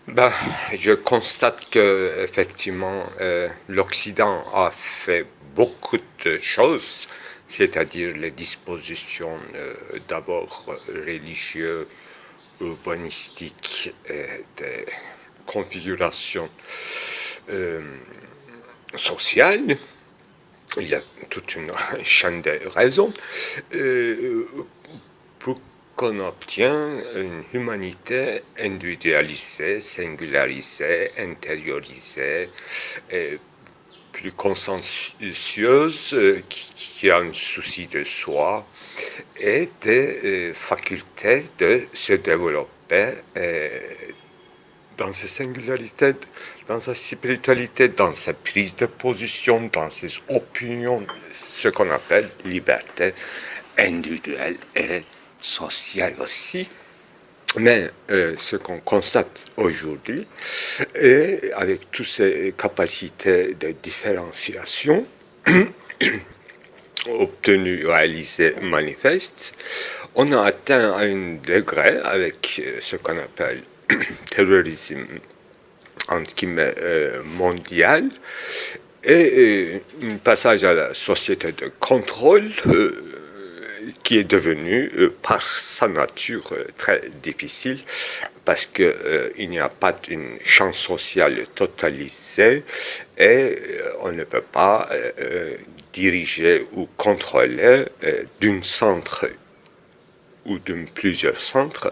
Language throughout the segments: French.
Ben, je constate que effectivement l'Occident a fait beaucoup de choses, c'est-à-dire les dispositions d'abord religieuses, urbanistiques, des configurations euh, sociales. Il y a toute une chaîne de raisons euh, pour qu'on obtient une humanité individualisée, singularisée, intériorisée, et plus consciencieuse, qui a un souci de soi et des facultés de se développer dans ses singularités, dans sa spiritualité, dans sa prise de position, dans ses opinions, ce qu'on appelle liberté individuelle et sociale aussi. Mais ce qu'on constate aujourd'hui, et avec toutes ces capacités de différenciation obtenues, réalisées, manifestes, on a atteint un degré avec ce qu'on appelle terrorisme entre guillemets, mondial et un passage à la société de contrôle qui est devenu par sa nature très difficile parce qu'il n'y a pas une chance sociale totalisée et on ne peut pas diriger ou contrôler d'un centre ou de plusieurs centres,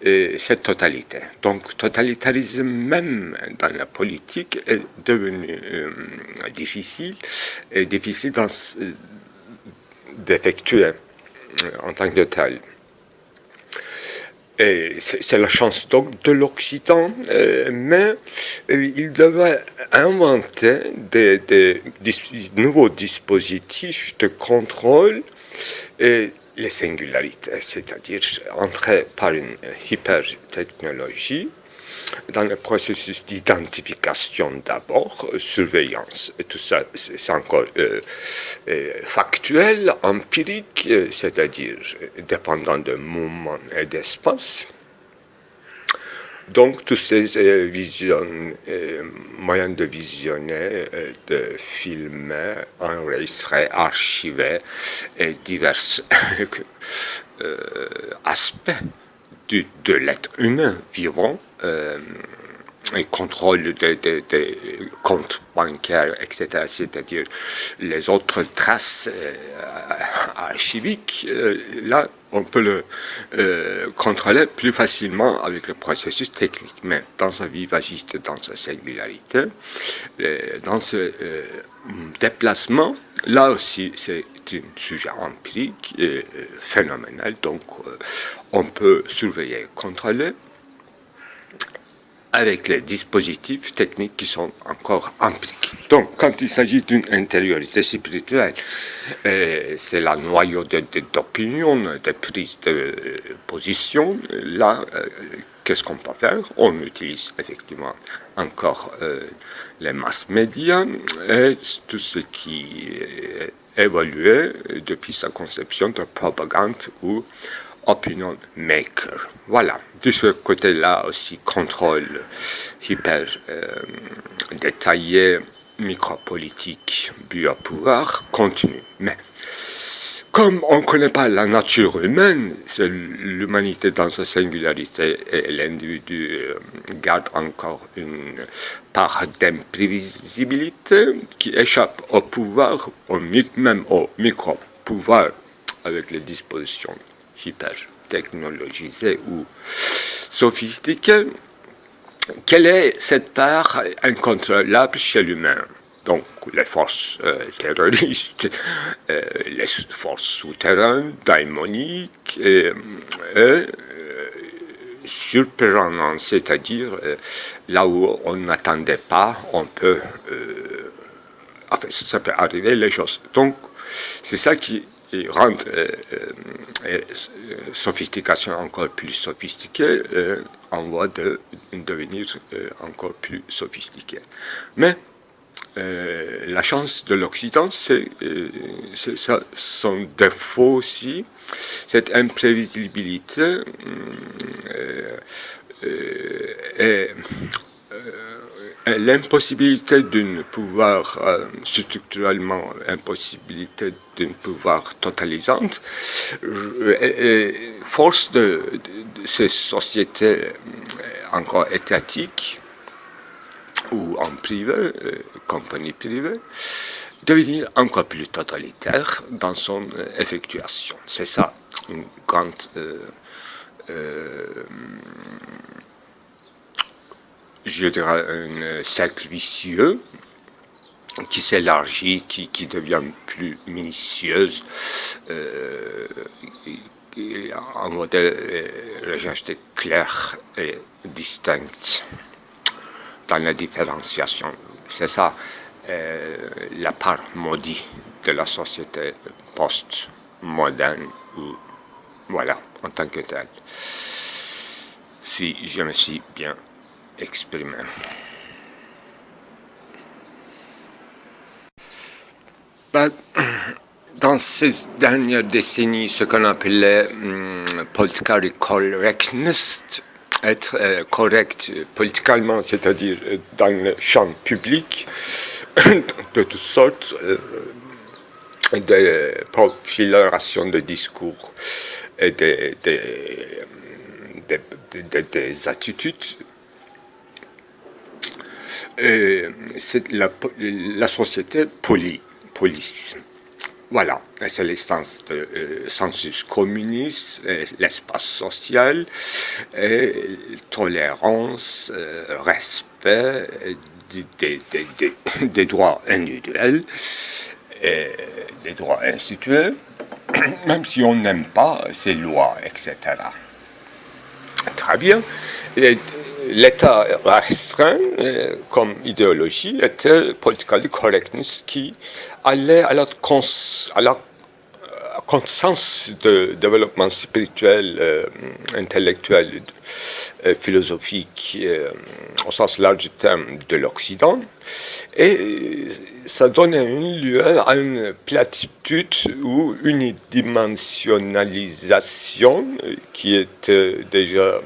cette totalité. Donc, totalitarisme même dans la politique est devenu difficile, et difficile d'effectuer en tant que tel. Et c'est la chance donc de l'Occident, mais il devrait inventer des nouveaux dispositifs de contrôle et les singularités, c'est-à-dire entrer par une hyper-technologie dans le processus d'identification d'abord, surveillance, et tout ça c'est encore factuel, empirique, c'est-à-dire dépendant de mouvement et d'espace. Donc, tous ces moyens de visionner, de filmer, enregistrer, archiver et divers aspects de l'être humain vivant, et contrôle des comptes bancaires, etc., c'est-à-dire les autres traces archiviques, là, on peut le contrôler plus facilement avec le processus technique. Mais dans sa vivacité, dans sa singularité, dans ce déplacement, là aussi, c'est un sujet empirique et phénoménal. Donc, on peut surveiller, contrôler avec les dispositifs techniques qui sont encore empiriques. Donc, quand il s'agit d'une intériorité spirituelle, c'est la noyau d'opinion, de prise de position. Là, qu'est-ce qu'on peut faire? On utilise effectivement encore les masses médias et tout ce qui est évolué depuis sa conception de propagande ou opinion maker. Voilà. De ce côté-là aussi, contrôle hyper détaillé, micropolitique, biopouvoir continue. Mais comme on ne connaît pas la nature humaine, c'est l'humanité dans sa singularité et l'individu garde encore une part d'imprévisibilité qui échappe au pouvoir, même au micro-pouvoir avec les dispositions hyper technologisées ou sophistiquées. Quelle est cette part incontrôlable chez l'humain? Donc, les forces terroristes, les forces souterraines, daimoniques, surprenantes, c'est-à-dire là où on n'attendait pas, on peut, enfin, ça peut arriver les choses. Donc, c'est ça qui rend sophistication encore plus sophistiquée, en voie de devenir encore plus sophistiquée. Mais la chance de l'Occident, c'est son défaut aussi, cette imprévisibilité et l'impossibilité d'un pouvoir, structurellement impossibilité d'un pouvoir totalisante, force de ces sociétés encore étatiques ou en privé, compagnie privée, devenir encore plus totalitaire dans son effectuation. C'est ça, une grande je dirais un cercle vicieux qui s'élargit, qui devient plus minutieuse, en modèle recherche claire et distincte dans la différenciation. C'est ça la part maudite de la société post-moderne, voilà, en tant que telle. Si je me suis bien exprimé. Dans ces dernières décennies, ce qu'on appelait political correctness, être correct politiquement, c'est-à-dire dans le champ public, de toutes sortes de profilations de discours et des attitudes. C'est la société police. Voilà, c'est l'essence de sensus communis, l'espace social, tolérance, respect des droits individuels et des droits institués, même si on n'aime pas ces lois, etc. Très bien. L'État restreint comme idéologie était political correctness qui allait à la conscience de développement spirituel, intellectuel, philosophique, au sens large du terme de l'Occident, et ça donnait un lieu à une platitude ou unidimensionnalisation qui était déjà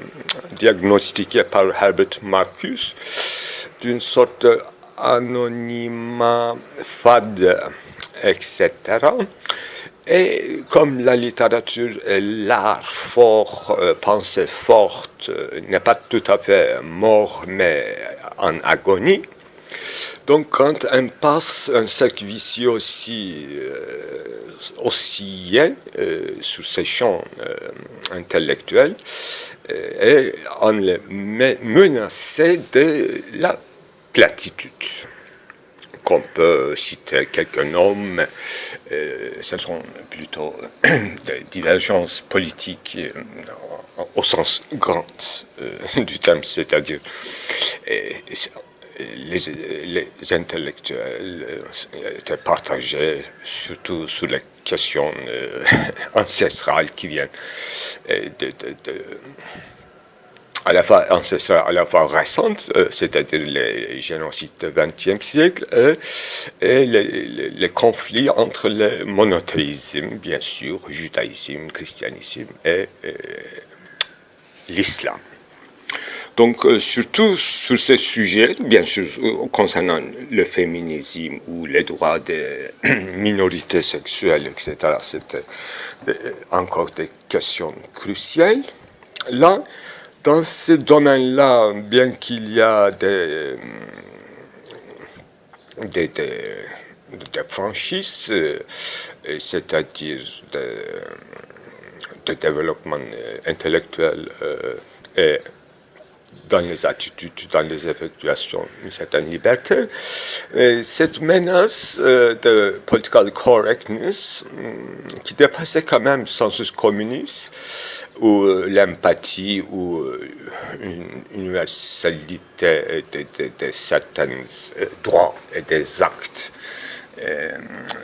diagnostiquée par Herbert Marcuse, d'une sorte d'anonymat fade, etc. Et comme la littérature est l'art fort, pensée forte, n'est pas tout à fait mort, mais en agonie, donc quand on passe un cercle vicieux aussi oscillé sur ces champs intellectuels, et on est menacé de la platitude. Qu'on peut citer quelques noms, ce sont plutôt des divergences politiques au sens grand du terme, c'est-à-dire les intellectuels étaient partagés surtout sur les questions ancestrales qui viennent à la fois ancestrales, à la fois récentes, c'est-à-dire les génocides du XXe siècle, et les conflits entre le monothéisme, bien sûr, judaïsme, christianisme et l'islam. Donc, surtout sur ces sujets, bien sûr, concernant le féminisme ou les droits des minorités sexuelles, etc., c'était encore des questions cruciales. Là, dans ce domaine-là, bien qu'il y a des franchises, c'est-à-dire de développement intellectuel et dans les attitudes, dans les effectuations, une certaine liberté. Et cette menace de political correctness qui dépassait quand même le sensus communis, ou l'empathie, ou une universalité de certains droits et des actes.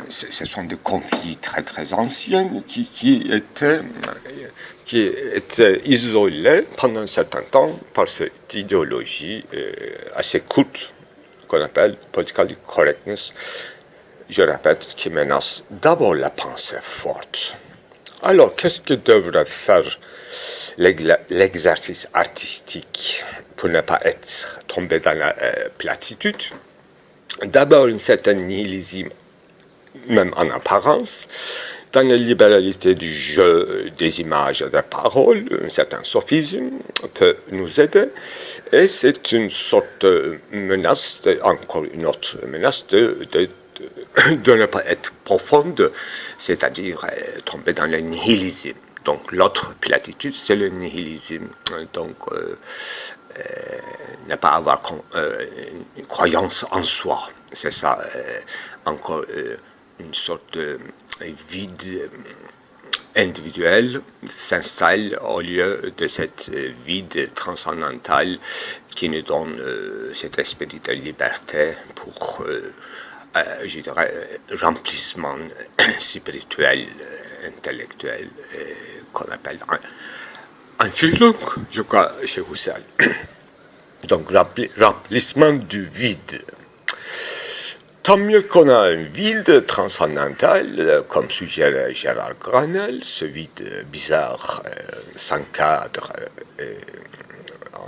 Ce sont des conflits très très anciens qui étaient isolés pendant un certain temps par cette idéologie assez courte qu'on appelle political correctness, je répète, qui menace d'abord la pensée forte. Alors, qu'est-ce que devrait faire l'exercice artistique pour ne pas être tombé dans la platitude. D'abord, un certain nihilisme, même en apparence, dans la libéralité du jeu des images et des paroles, un certain sophisme peut nous aider, et c'est une sorte de menace, encore une autre menace de ne pas être profonde, c'est-à-dire tomber dans le nihilisme. Donc l'autre platitude, c'est le nihilisme. Donc ne pas avoir une croyance en soi. C'est ça, encore une sorte de vide individuel s'installe au lieu de cette vide transcendantal qui nous donne cet esprit de liberté pour, je dirais, remplissement spirituel, intellectuel, qu'on appelle un philosophe, je crois, chez Husserl. Donc, remplissement du vide. Tant mieux qu'on a un vide transcendantal, comme suggère Gérard Granel, ce vide bizarre, sans cadre,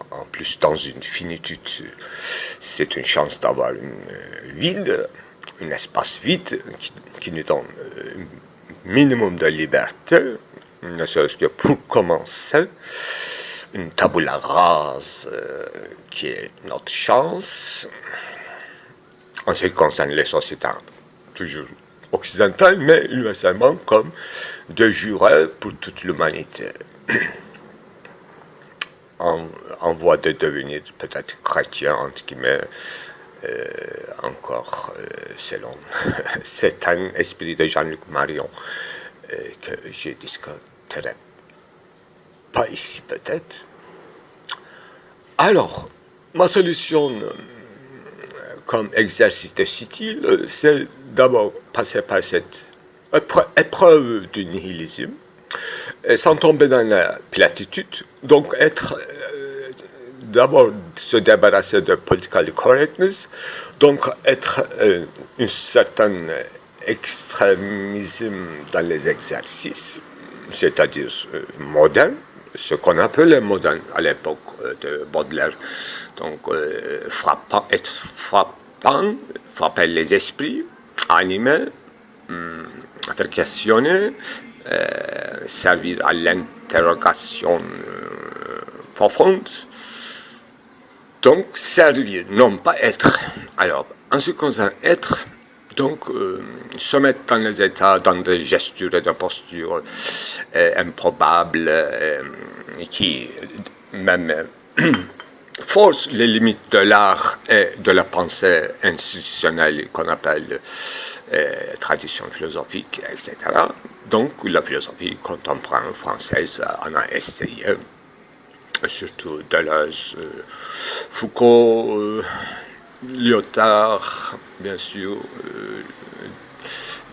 en plus dans une finitude. C'est une chance d'avoir un vide, un espace vide qui nous donne un minimum de liberté, ne serait-ce que pour commencer. Une tabula rase qui est notre chance. En ce qui concerne les sociétés toujours occidentales, mais universellement comme de jurer pour toute l'humanité, en voie de devenir peut-être chrétien, entre guillemets, encore selon c'est un esprit de Jean-Luc Marion que je ne discuterai pas ici peut-être. Alors, ma solution comme exercice de style, c'est d'abord passer par cette épreuve du nihilisme, sans tomber dans la platitude, donc être d'abord se débarrasser de political correctness, donc être un certain extrémisme dans les exercices, c'est-à-dire moderne, ce qu'on appelait moderne à l'époque de Baudelaire. Donc, être frappant, frapper les esprits, animer, faire questionner, servir à l'interrogation profonde. Donc, servir, non pas être. Alors, en ce qui concerne être, donc, se mettre dans les états, dans des gestures et des postures improbables, qui même forcent les limites de l'art et de la pensée institutionnelle qu'on appelle tradition philosophique, etc. Donc, la philosophie contemporaine française en a essayé, surtout Deleuze, Foucault, Lyotard, bien sûr,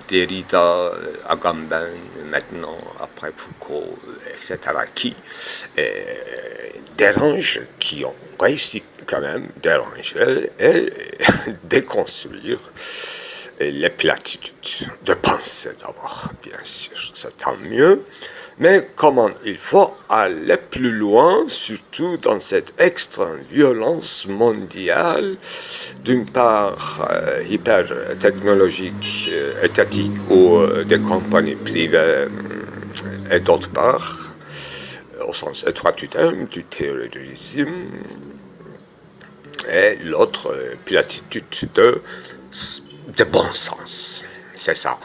Derrida, Agamben, maintenant, après Foucault, etc., qui dérangent, qui ont réussi quand même déranger et déconstruire les platitudes de pensée d'abord, bien sûr, c'est tant mieux. Mais comment il faut aller plus loin, surtout dans cette extra-violence mondiale, d'une part hyper technologique, étatique ou des compagnies privées, et d'autre part, au sens étroit du terme, du terrorisme, et l'autre platitude de bon sens. C'est ça.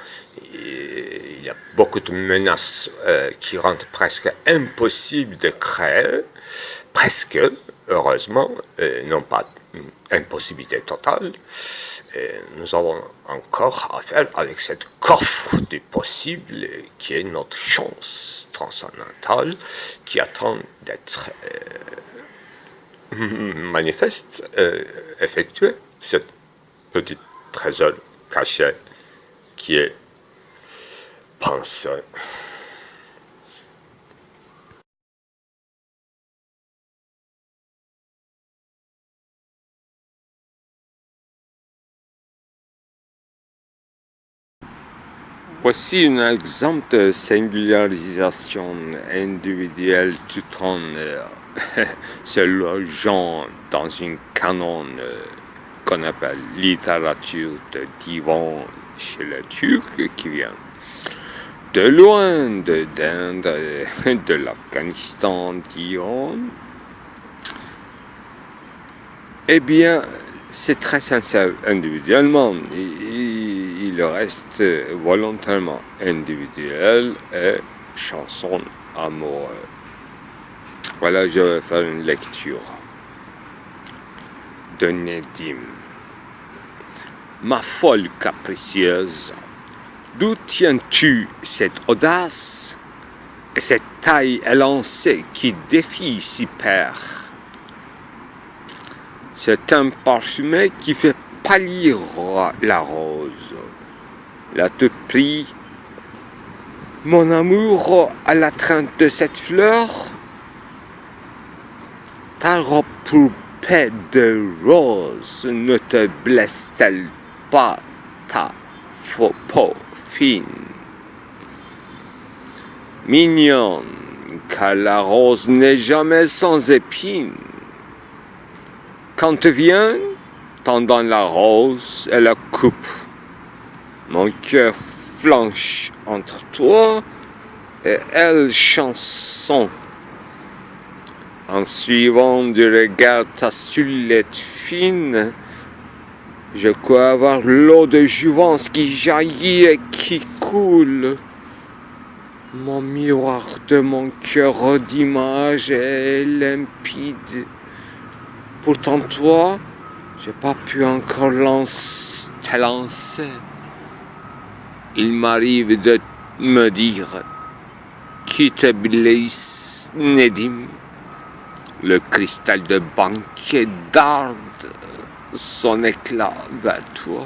Il y a beaucoup de menaces qui rendent presque impossible de créer, presque, heureusement, non pas une impossibilité totale. Et nous avons encore à faire avec cette coffre du possible qui est notre chance transcendantale qui attend d'être manifeste, effectué, cette petite trésor caché qui est pensé. Voici un exemple de singularisation individuelle tout en se logeant dans une canon qu'on appelle littérature de divan chez les Turcs qui vient de loin, d'Inde, de l'Afghanistan, d'Iran. Eh bien, c'est très sincère individuellement. Il reste volontairement individuel et chanson amoureuse. Voilà, je vais faire une lecture de Nedim. Ma folle capricieuse, d'où tiens-tu cette audace et cette taille élancée qui défie si père? C'est un parfumé qui fait pâlir la rose. Là te prie, mon amour, à la trainte de cette fleur, ta robe pourpre de rose ne te blesse-t-elle pas ta peau fine? Mignonne, car la rose n'est jamais sans épines. Quand te vient, tendant la rose et la coupe, mon cœur flanche entre toi et elle chanson. En suivant du regard ta silhouette fine, je crois avoir l'eau de jouvence qui jaillit et qui coule. Mon miroir de mon cœur d'image est limpide. Pourtant toi, j'ai pas pu encore te lancer. Il m'arrive de me dire qui te blesse, Nedim. Le cristal de banquet darde son éclat vers toi.